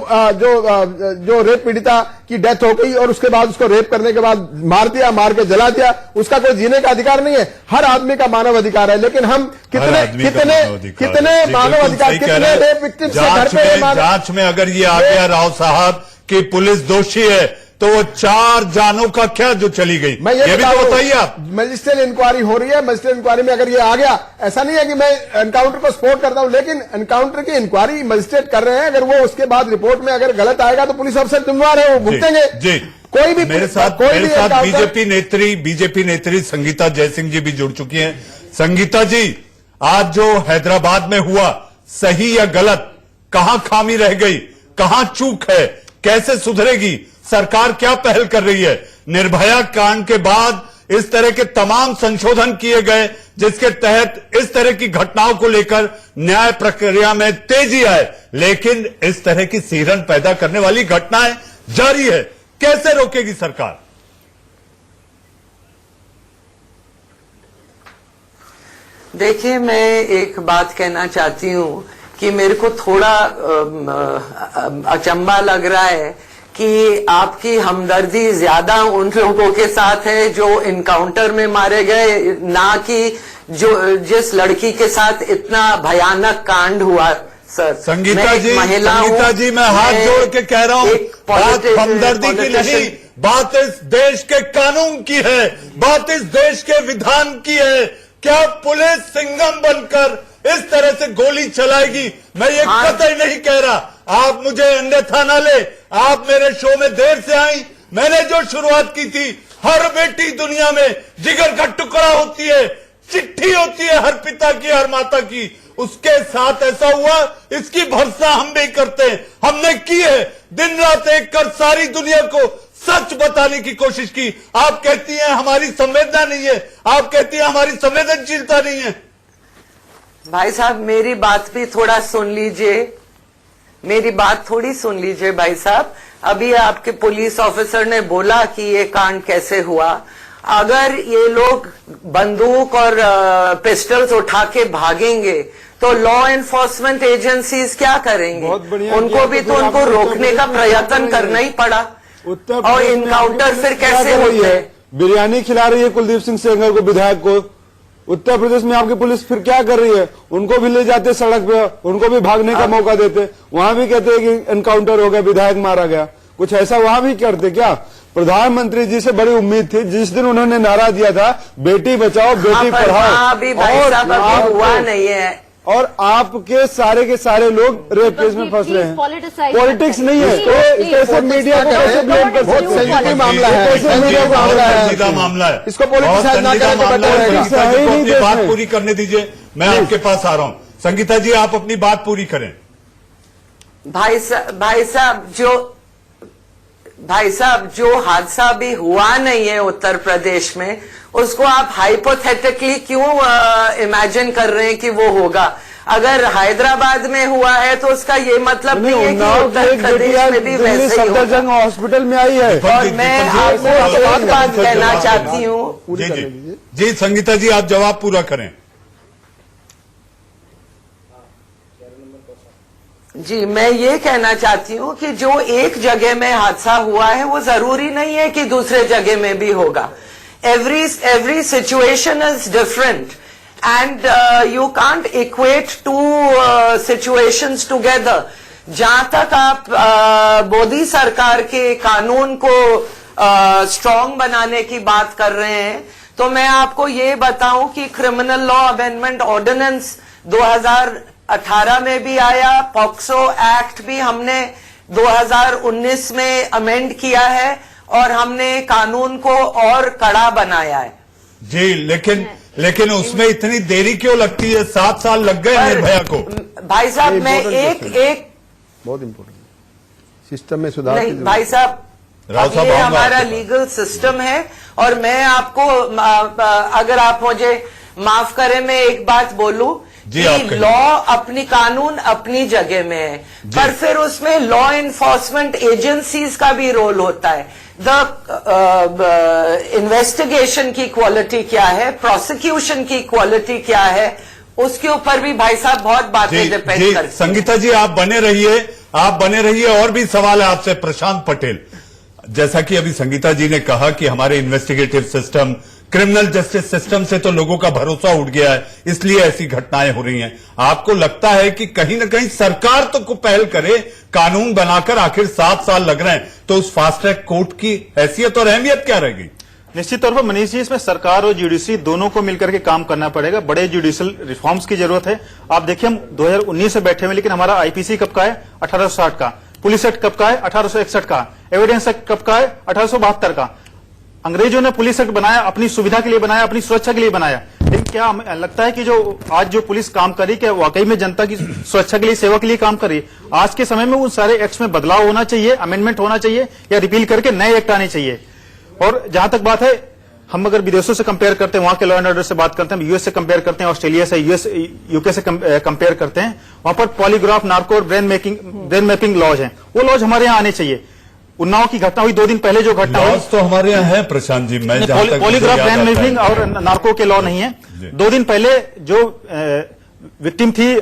जो रेप पीड़िता की डेथ हो गई और उसके बाद उसको रेप करने के बाद मार दिया, मार के जला दिया, उसका कोई जीने का अधिकार नहीं है? हर आदमी का मानव अधिकार है। लेकिन हम कितने मानव अधिकार, कितने रेप विक्टिम्स से घर पे जांच में अगर ये आ गया राव साहब कि पुलिस दोषी है, तो वो 4 जानों का क्या जो चली गई, ये भी तो बताइए आप। मजिस्ट्रेट इंक्वायरी हो रही है, मजिस्ट्रेट इंक्वायरी में अगर ये आ गया, ऐसा नहीं है कि मैं एनकाउंटर को सपोर्ट करता हूं, लेकिन एनकाउंटर की इंक्वायरी मजिस्ट्रेट कर रहे हैं, अगर वो उसके बाद रिपोर्ट में अगर गलत आएगा तो पुलिस अफसर जिम्मेवार है, वो भुगतेंगे। जी, कोई भी मेरे साथ बीजेपी नेत्री संगीता जयसिंह जी भी जुड़ चुकी हैं। संगीता जी, आज जो हैदराबाद में हुआ, सही या गलत, कहां खामी रह गई, कहां चूक है, कैसे सुधरेगी, सरकार क्या पहल कर रही है? निर्भया कांड के बाद इस तरह के तमाम संशोधन किए गए जिसके तहत इस तरह की घटनाओं को लेकर न्याय प्रक्रिया में तेजी आए, लेकिन इस तरह की सिहरन पैदा करने वाली घटनाएं जारी है, कैसे रोकेगी सरकार? देखिए, मैं एक बात कहना चाहती हूं कि मेरे को थोड़ा अचंभा लग रहा है कि आपकी हमदर्दी ज्यादा उन लोगों के साथ है जो इनकाउंटर में मारे गए, ना कि जिस लड़की के साथ इतना भयानक कांड हुआ। सर, संगीता जी, मैं हाथ जोड़ के कह रहा हूं, बात हमदर्दी की नहीं, बात इस देश के कानून की है, बात इस देश के विधान की है। क्या पुलिस सिंघम बनकर इस तरह से गोली चलाएगी? मैं ये कतई नहीं कह रहा, आप मुझे अन्यथा ना ले, आप मेरे शो में देर से आई। मैंने जो शुरुआत की थी, हर बेटी दुनिया में जिगर का टुकड़ा होती है, चिट्ठी होती है हर पिता की, हर माता की, उसके साथ ऐसा हुआ, इसकी भर्त्सना हम भी करते हैं, हमने की है, दिन रात एक कर सारी दुनिया को सच बताने की कोशिश की। आप कहती हैं हमारी संवेदना नहीं है, आप कहती हैं हमारी संवेदनशीलता नहीं है। भाई साहब, मेरी बात भी थोड़ा सुन लीजिए। मेरी बात थोड़ी सुन लीजिए भाई साहब। अभी आपके पुलिस ऑफिसर ने बोला कि ये कांड कैसे हुआ। अगर ये लोग बंदूक और पिस्टल्स उठा के भागेंगे तो लॉ एनफोर्समेंट एजेंसीज क्या करेंगे? उनको भी तो उनको रोकने का प्रयत्न करना ही पड़ा। और इनकाउंटर फिर कैसे होते हैं? बिरयानी खिला रही है कुलदीप सिंह सेंगर को, विधायक को। उत्तर प्रदेश में आपकी पुलिस फिर क्या कर रही है? उनको भी ले जाते सड़क पे, उनको भी भागने का मौका देते। वहां भी कहते हैं कि एनकाउंटर हो गया, विधायक मारा गया। कुछ ऐसा वहां भी करते क्या? प्रधानमंत्री जी से बड़ी उम्मीद थी। जिस दिन उन्होंने नारा दिया था बेटी बचाओ बेटी पढ़ाओ, अभी भाई साहब अभी हुआ नहीं है। और आपके सारे के सारे लोग रेप केस में फंस रहे हैं। पॉलिटिक्स नहीं है तो कैसे मीडिया को कैसे ब्लेम कर सकते हैं? मामला है, कैसे मीडिया को मामला है, इसको पॉलिटिसाइज ना करें। अपनी बात पूरी करने दीजिए, मैं आपके पास आ रहा हूँ। संगीता जी आप अपनी बात पूरी करें। भाई साहब जो हादसा भी हुआ नहीं है उत्तर प्रदेश में, उसको आप हाइपोथेटिकली क्यों इमेजिन कर रहे हैं कि वो होगा? अगर हैदराबाद में हुआ है तो उसका ये मतलब नहीं है कि उत्तर प्रदेश में भी वैसे ही होगा। हॉस्पिटल में आई है। और मैं आपको एक बात कहना चाहती हूँ। जी संगीता जी आप जवाब पूरा करें। जी मैं ये कहना चाहती हूँ कि जो एक जगह में हादसा हुआ है वो जरूरी नहीं है कि दूसरे जगह में भी होगा। Every situation is different and you can't equate two situations together. जहां तक आप मोदी सरकार के कानून को स्ट्रांग बनाने की बात कर रहे हैं, तो मैं आपको ये बताऊं कि क्रिमिनल लॉ अमेंडमेंट ऑर्डिनेंस 2018 में भी आया, पॉक्सो एक्ट भी हमने 2019 में अमेंड किया है और हमने कानून को और कड़ा बनाया है। जी लेकिन उसमें इतनी देरी क्यों लगती है? 7 साल लग गए निर्भया को। भाई साहब मैं एक बहुत इम्पोर्टेंट सिस्टम में सुधार नहीं भाई साहब, ये हमारा लीगल सिस्टम है और मैं आपको अगर आप मुझे माफ करें मैं एक बात बोलूं कि लॉ अपनी कानून अपनी जगह में है, पर फिर उसमें लॉ इन्फोर्समेंट एजेंसीज का भी रोल होता है। इन्वेस्टिगेशन की क्वालिटी क्या है, प्रोसिक्यूशन की क्वालिटी क्या है, उसके ऊपर भी भाई साहब बहुत बातें डिपेंड करती हैं। संगीता जी आप बने रहिए। और भी सवाल है आपसे। प्रशांत पटेल, जैसा कि अभी संगीता जी ने कहा कि हमारे investigative system, criminal justice system से तो लोगों का भरोसा उठ गया है, इसलिए ऐसी घटनाएं हो रही हैं। आपको लगता है कि कहीं ना कहीं सरकार तो को पहल करे, कानून बनाकर आखिर 7 साल लग रहे हैं, तो उस फास्ट ट्रैक कोर्ट की हैसियत और अहमियत क्या रहेगी? निश्चित तौर पर मनीष जी इसमें सरकार और जुडिशरी दोनों को मिलकर के काम करना पड़ेगा। बड़े जुडिशियल रिफॉर्म्स की जरूरत है। आप देखिए हम 2019 से बैठे हुए, लेकिन हमारा आईपीसी कब का है? 1860 का। पुलिस एक्ट कब का है? 1861 का। एविडेंस एक्ट कब का है? 1872 का। अंग्रेजों ने पुलिस एक्ट बनाया अपनी सुविधा के लिए बनाया, अपनी सुरक्षा के लिए बनाया। लेकिन क्या हमें लगता है कि जो आज जो पुलिस काम कर रही है क्या वाकई में जनता की सुरक्षा के लिए, सेवा के लिए काम कर रही है? आज के समय में उन सारे एक्ट्स में बदलाव होना चाहिए, अमेंडमेंट होना चाहिए या रिपील करके नए एक्ट आने चाहिए। और जहां तक बात है, हम अगर विदेशों से कंपेयर करते हैं, वहां के लॉ एंड ऑर्डर से बात करते हैं, यूएस से कंपेयर करते हैं, ऑस्ट्रेलिया से, यूके से कंपेयर करते हैं, वहां पर पॉलीग्राफ, नार्को और ब्रेन मैपिंग लॉज हैं। वो लॉज हमारे यहाँ आने चाहिए। उन्नाव की घटना हुई 2 दिन पहले, जो घटना हुई तो हमारे यहाँ है प्रशांत जी। मैं पॉलीग्राफ, ब्रेन मैपिंग और नार्को के लॉ नहीं है। 2 दिन पहले जो विक्टिम थी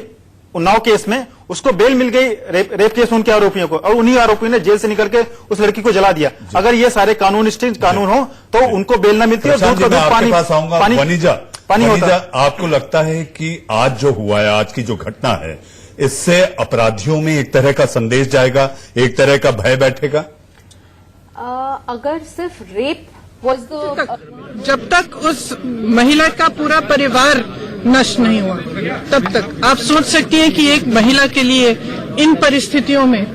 उन्नाव केस में, उसको बेल मिल गई रेप केस उनके आरोपियों को, और उन्हीं आरोपियों ने जेल से निकल के उस लड़की को जला दिया। अगर ये सारे कानून स्ट्रिक्ट कानून हो तो उनको बेल ना मिलती है। पानी होता। आपको लगता है कि आज जो हुआ है, आज की जो घटना है, इससे अपराधियों में एक तरह का संदेश जाएगा, एक तरह का भय बैठेगा? अगर सिर्फ रेप जब तक उस महिला का पूरा परिवार नष्ट नहीं हुआ, तब तक आप सोच सकती हैं कि एक महिला के लिए इन परिस्थितियों में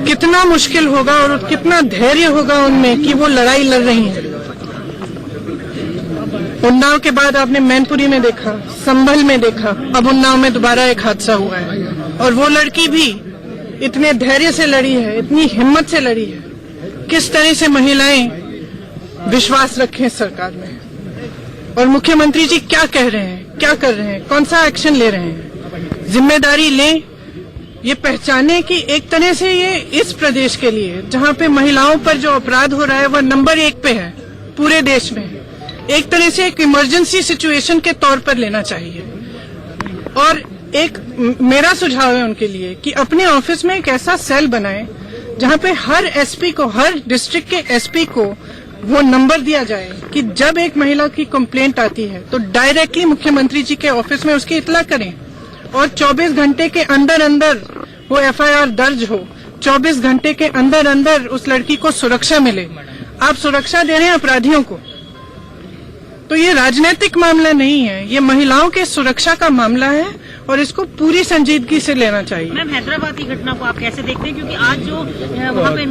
कितना मुश्किल होगा और कितना धैर्य होगा उनमें कि वो लड़ाई लड़ रही हैं। उन्नाव के बाद आपने मैनपुरी में देखा, संभल में देखा, अब उन्नाव में दोबारा एक हादसा हुआ है, और वो लड़की भी इतने धैर्य से लड़ी है, इतनी हिम्मत से लड़ी है। किस तरह से महिलाएं विश्वास रखें सरकार में, और मुख्यमंत्री जी क्या कह रहे हैं, क्या कर रहे हैं, कौन सा एक्शन ले रहे हैं? जिम्मेदारी लें ये पहचाने कि एक तरह से ये इस प्रदेश के लिए जहां पे महिलाओं पर जो अपराध हो रहा है वह नंबर 1 पे है पूरे देश में, एक तरह से एक इमरजेंसी सिचुएशन के तौर पर लेना चाहिए। और एक मेरा सुझाव है उनके लिए कि अपने ऑफिस में एक ऐसा सेल बनाएं जहां पे हर एसपी को, हर डिस्ट्रिक्ट के एसपी को वो नंबर दिया जाए कि जब एक महिला की कंप्लेंट आती है तो डायरेक्टली मुख्यमंत्री जी के ऑफिस में उसकी इत्तला करें और 24 घंटे के अंदर अंदर वो एफआईआर दर्ज हो, 24 घंटे के अंदर अंदर उस लड़की को सुरक्षा मिले। आप सुरक्षा दे रहे हैं अपराधियों को, तो ये राजनीतिक मामला नहीं है, ये महिलाओं के सुरक्षा का मामला है और इसको पूरी संजीदगी से लेना चाहिए। मैम, हैदराबाद की घटना को आप कैसे देखते हैं, क्योंकि आज जो वहाँ पे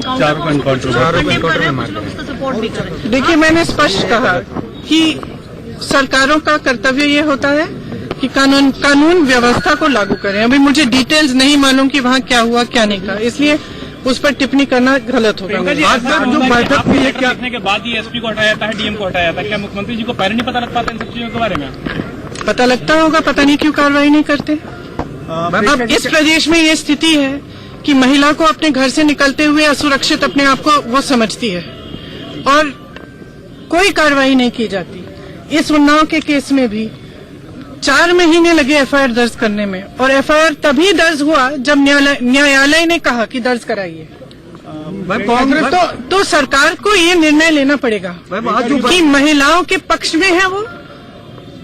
सपोर्ट भी कर रहे हैं। देखिए, मैंने स्पष्ट कहा कि सरकारों का कर्तव्य ये होता है कि कानून व्यवस्था को लागू करें। अभी मुझे डिटेल्स नहीं मालूम कि वहाँ क्या हुआ क्या नहीं कहा, इसलिए उस पर टिप्पणी करना गलत होगा। आज जो बैठक हुई है, क्या देखने के बाद ही एसपी को हटाया जाता है, डीएम को हटाया जाता है, क्या मुख्यमंत्री जी को पहले नहीं पता लग पाता इन सब चीजों के बारे में? पता लगता होगा, पता नहीं क्यों कार्रवाई नहीं करते। अब इस प्रदेश में ये स्थिति है कि महिला को अपने घर से निकलते हुए असुरक्षित अपने आप को वो समझती है और कोई कार्रवाई नहीं की जाती। इस उन्नाव के केस में भी 4 महीने लगे एफआईआर दर्ज करने में, और एफआईआर तभी दर्ज हुआ जब न्यायालय ने कहा कि दर्ज कराइए। कांग्रेस तो सरकार को ये निर्णय लेना पड़ेगा कि महिलाओं के पक्ष में है वो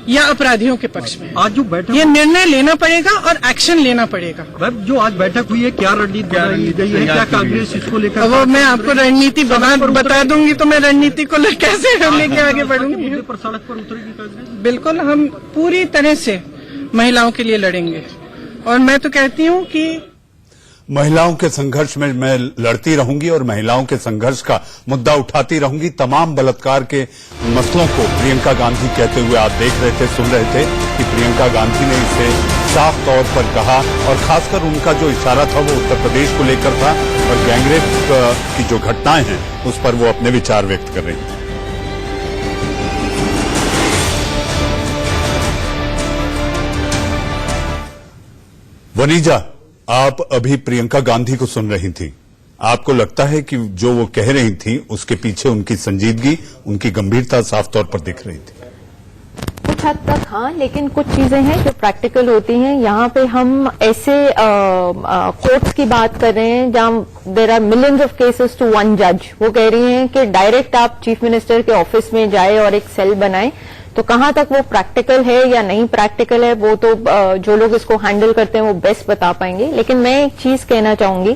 या अपराधियों के पक्ष में। आज जो बैठक, ये निर्णय लेना पड़ेगा और एक्शन लेना पड़ेगा। जो आज बैठक हुई है, क्या रणनीति बनाई गई है, क्या कांग्रेस इसको लेकर? वो मैं आपको रणनीति बता दूंगी तो मैं रणनीति को कैसे लेके आगे बढ़ूंगी। पर सड़क पर उतरेगी कांग्रेस? बिल्कुल, हम पूरी तरह से महिलाओं के लिए लड़ेंगे और मैं तो कहती हूँ कि महिलाओं के संघर्ष में मैं लड़ती रहूंगी और महिलाओं के संघर्ष का मुद्दा उठाती रहूंगी। तमाम बलात्कार के मसलों को प्रियंका गांधी कहते हुए आप देख रहे थे, सुन रहे थे कि प्रियंका गांधी ने इसे साफ तौर पर कहा और खासकर उनका जो इशारा था वो उत्तर प्रदेश को लेकर था और गैंगरेप की जो घटनाएं हैं उस पर वो अपने विचार व्यक्त कर रही थी। वनीजा, आप अभी प्रियंका गांधी को सुन रही थी, आपको लगता है कि जो वो कह रही थी उसके पीछे उनकी संजीदगी, उनकी गंभीरता साफ तौर पर दिख रही थी? कुछ हद तक हाँ, लेकिन कुछ चीजें हैं जो प्रैक्टिकल होती हैं। यहाँ पे हम ऐसे कोर्ट्स की बात कर रहे हैं जहाँ there are millions of cases to one जज। वो कह रही हैं कि डायरेक्ट आप चीफ मिनिस्टर के ऑफिस में जाए और एक सेल बनाएं, तो कहाँ तक वो प्रैक्टिकल है या नहीं प्रैक्टिकल है वो तो जो लोग इसको हैंडल करते हैं वो बेस्ट बता पाएंगे। लेकिन मैं एक चीज कहना चाहूंगी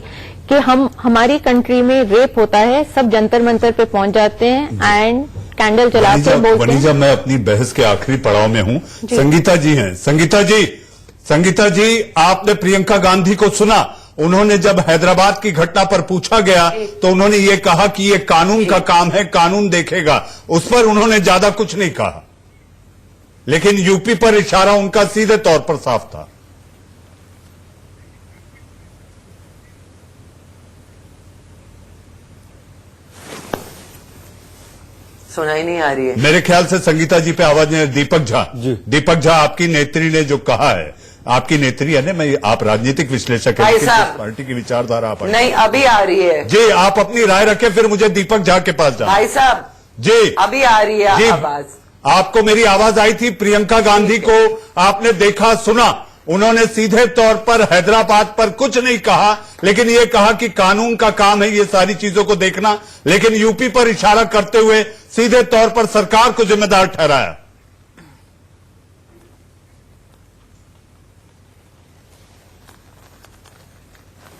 कि हमारी कंट्री में रेप होता है, सब जंतर मंतर पे पहुंच जाते हैं एंड कैंडल जला के बोलते हैं। मैं अपनी बहस के आखिरी पड़ाव में हूं, संगीता जी हैं। संगीता जी, आपने प्रियंका गांधी को सुना? उन्होंने जब हैदराबाद की घटना पर पूछा गया तो उन्होंने ये कहा कि ये कानून का काम है, कानून देखेगा। उस पर उन्होंने ज्यादा कुछ नहीं कहा, लेकिन यूपी पर इशारा उनका सीधे तौर पर साफ था। सुनाई नहीं आ रही है मेरे ख्याल से संगीता जी पे आवाज नहीं। दीपक झा, आपकी नेत्री ने जो कहा है, आपकी नेत्री है ना, मैं आप राजनीतिक विश्लेषक है, पार्टी की विचारधारा आप नहीं अभी आ रही है जी, आप अपनी राय रखें, फिर मुझे दीपक झा के पास जाना। भाई साहब जी, अभी आ रही है आवाज। आपको मेरी आवाज आई थी? प्रियंका गांधी को आपने देखा, सुना? उन्होंने सीधे तौर पर हैदराबाद पर कुछ नहीं कहा, लेकिन ये कहा कि कानून का काम है ये सारी चीजों को देखना, लेकिन यूपी पर इशारा करते हुए सीधे तौर पर सरकार को जिम्मेदार ठहराया।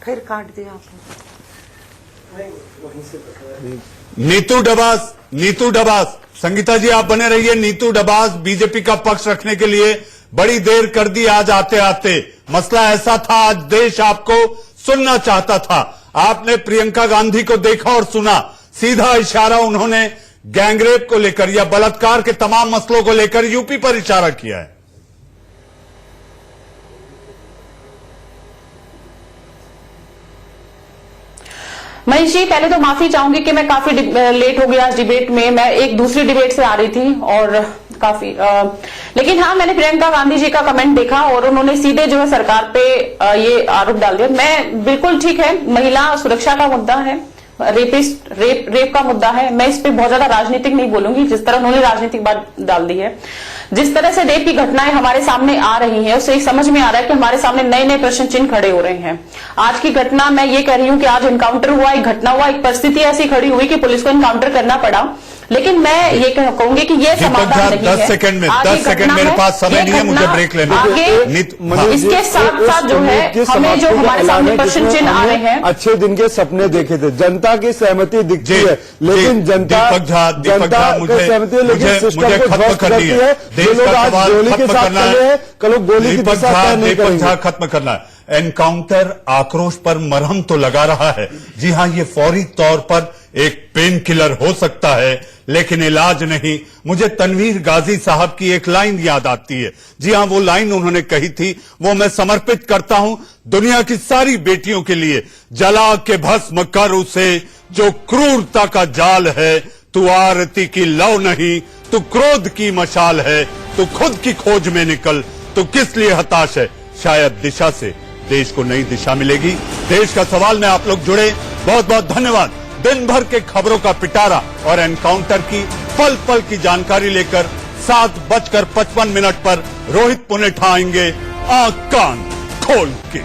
फिर काट दिया आपने। नीतू डबास, संगीता जी आप बने रहिए। नीतू डबास बीजेपी का पक्ष रखने के लिए बड़ी देर कर दी आज आते आते। मसला ऐसा था, आज देश आपको सुनना चाहता था। आपने प्रियंका गांधी को देखा और सुना, सीधा इशारा उन्होंने गैंगरेप को लेकर या बलात्कार के तमाम मसलों को लेकर यूपी पर इशारा किया है। महेश जी, पहले तो माफी चाहूंगी कि मैं काफी लेट हो गया आज डिबेट में। मैं एक दूसरी डिबेट से आ रही थी और काफी लेकिन हाँ, मैंने प्रियंका गांधी जी का कमेंट देखा और उन्होंने सीधे जो है सरकार पे ये आरोप डाल दिया। मैं बिल्कुल ठीक है, महिला सुरक्षा का मुद्दा है, रेप का मुद्दा है, मैं इस पे बहुत ज्यादा राजनीतिक नहीं बोलूंगी, जिस तरह उन्होंने राजनीतिक बात डाल दी है। जिस तरह से रेप की घटनाएं हमारे सामने आ रही हैं, उससे समझ में आ रहा है कि हमारे सामने नए नए प्रश्न चिन्ह खड़े हो रहे हैं। आज की घटना, मैं ये कह रही हूं कि आज इनकाउंटर हुआ, एक घटना हुआ, एक परिस्थिति ऐसी खड़ी हुई कि पुलिस को इनकाउंटर करना पड़ा, लेकिन मैं ये कहूंगी कि ये समाधान नहीं है। 10 सेकंड मेरे पास समय नहीं है, मुझे ब्रेक लेना है। इसके साथ साथ जो है हमें जो हमारे सामने प्रश्न चिन्ह आ रहे हैं, अच्छे दिन के सपने देखे थे, जनता की सहमति दिखती है, लेकिन जनता सहमति, लेकिन सिस्टम को ध्वस्त करती है। जो लोग आज गोली के साथ चले हैं, कल गोली की दिशा तय नहीं करेंगे। खत्म करना है। एनकाउंटर आक्रोश पर मरहम तो लगा रहा है। जी हां, ये फौरी तौर पर एक पेन किलर हो सकता है, लेकिन इलाज नहीं। मुझे तनवीर गाजी साहब की एक लाइन याद आती है। जी हां, वो लाइन उन्होंने कही थी, वो मैं समर्पित करता हूं दुनिया की सारी बेटियों के लिए। जला के भस्म कर उसे जो क्रूरता का जाल है, तू आरती की लौ नहीं, तू क्रोध की मशाल है, तू खुद की खोज में निकल, तू किस लिए हताश है। शायद दिशा से देश को नई दिशा मिलेगी। देश का सवाल में आप लोग जुड़े, बहुत बहुत धन्यवाद। दिन भर के खबरों का पिटारा और एनकाउंटर की पल पल की जानकारी लेकर 7:55 पर रोहित पुनेठा आएंगे आंख कान खोल के।